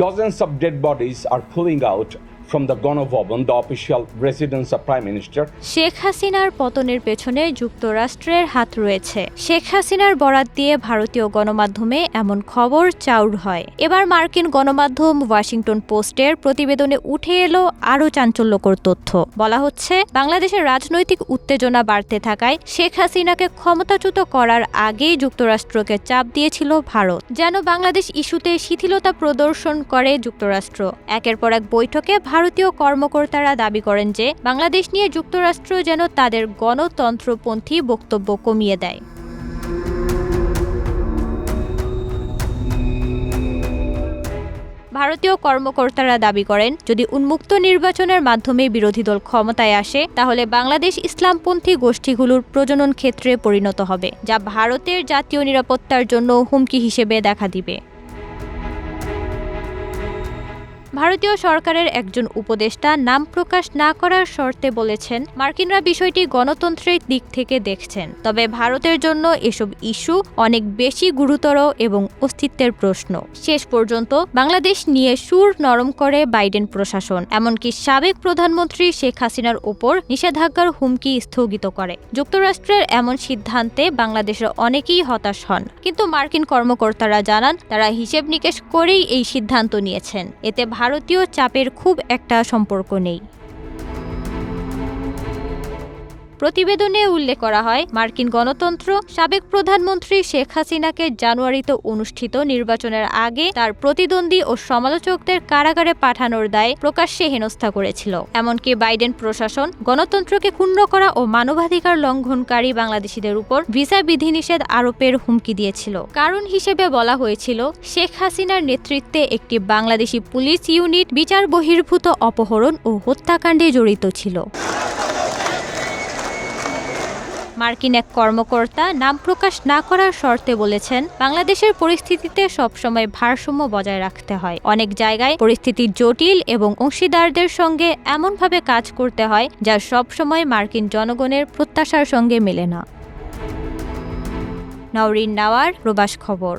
Dozens of dead bodies are pulling out from the Gণভবন, the official residence of Prime Minister. Sheikh হাসিনার পতনের পেছনে যুক্তরাষ্ট্রের হাত রয়েছে। শেখ হাসিনার বরাত দিয়ে ভারতীয় গণমাধ্যমে এমন খবর চাউর হয়। এবার মার্কিন গণমাধ্যম ওয়াশিংটন পোস্টের প্রতিবেদনে উঠে এলো আরও চাঞ্চল্যকর তথ্য। বলা হচ্ছে, বাংলাদেশের রাজনৈতিক উত্তেজনা বাড়তে থাকায় শেখ হাসিনাকে ক্ষমতাচ্যুত করার আগেই যুক্তরাষ্ট্রকে চাপ দিয়েছিল ভারত, যেন বাংলাদেশ ইস্যুতে শিথিলতা প্রদর্শন করে যুক্তরাষ্ট্র। একের পর এক বৈঠকে ভারতীয় কর্মকর্তারা দাবি করেন যে বাংলাদেশ নিয়ে যুক্তরাষ্ট্র যেন তাদের গণতন্ত্রপন্থী বক্তব্য কমিয়ে দেয়। ভারতীয় কর্মকর্তারা দাবি করেন, যদি উন্মুক্ত নির্বাচনের মাধ্যমে বিরোধী দল ক্ষমতায় আসে, তাহলে বাংলাদেশ ইসলামপন্থী গোষ্ঠীগুলোর প্রজনন ক্ষেত্রে পরিণত হবে, যা ভারতের জাতীয় নিরাপত্তার জন্য হুমকি হিসেবে দেখা দিবে। ভারতীয় সরকারের একজন উপদেষ্টা নাম প্রকাশ না করার শর্তে বলেছেন, মার্কিনরা বিষয়টি গণতন্ত্রের দিক থেকে দেখছেন, তবে ভারতের জন্য এসব ইস্যু অনেক বেশি গুরুতর এবং অস্তিত্বের প্রশ্ন। শেষ পর্যন্ত বাংলাদেশ নিয়ে সুর নরম করে বাইডেন প্রশাসন, এমনকি সাবেক প্রধানমন্ত্রী শেখ হাসিনার ওপর নিষেধাজ্ঞার হুমকি স্থগিত করে। যুক্তরাষ্ট্রের এমন সিদ্ধান্তে বাংলাদেশের অনেকেই হতাশ হন, কিন্তু মার্কিন কর্মকর্তারা জানান, তারা হিসেব নিকেশ করেই এই সিদ্ধান্ত নিয়েছেন। এতে ভারতীয় চাপের খুব একটা সম্পর্ক নেই। প্রতিবেদনে উল্লেখ করা হয়, মার্কিন গণতন্ত্র সাবেক প্রধানমন্ত্রী শেখ হাসিনাকে জানুয়ারিতে অনুষ্ঠিত নির্বাচনের আগে তার প্রতিদ্বন্দ্বী ও সমালোচকদের কারাগারে পাঠানোর দায়ে প্রকাশ্যে হেনস্থা করেছিল। এমনকি বাইডেন প্রশাসন গণতন্ত্রকে ক্ষুণ্ণ করা ও মানবাধিকার লঙ্ঘনকারী বাংলাদেশিদের উপর ভিসা বিধিনিষেধ আরোপের হুমকি দিয়েছিল। কারণ হিসেবে বলা হয়েছিল, শেখ হাসিনার নেতৃত্বে একটি বাংলাদেশি পুলিশ ইউনিট বিচার বহির্ভূত অপহরণ ও হত্যাকাণ্ডে জড়িত ছিল। মার্কিন এক কর্মকর্তা নাম প্রকাশ না করার শর্তে বলেছেন, বাংলাদেশের পরিস্থিতিতে সবসময় ভারসাম্য বজায় রাখতে হয়। অনেক জায়গায় পরিস্থিতি জটিল এবং অংশীদারদের সঙ্গে এমনভাবে কাজ করতে হয়, যা সবসময় মার্কিন জনগণের প্রত্যাশার সঙ্গে মেলে না। নওরিন নাওয়ার, প্রবাস খবর।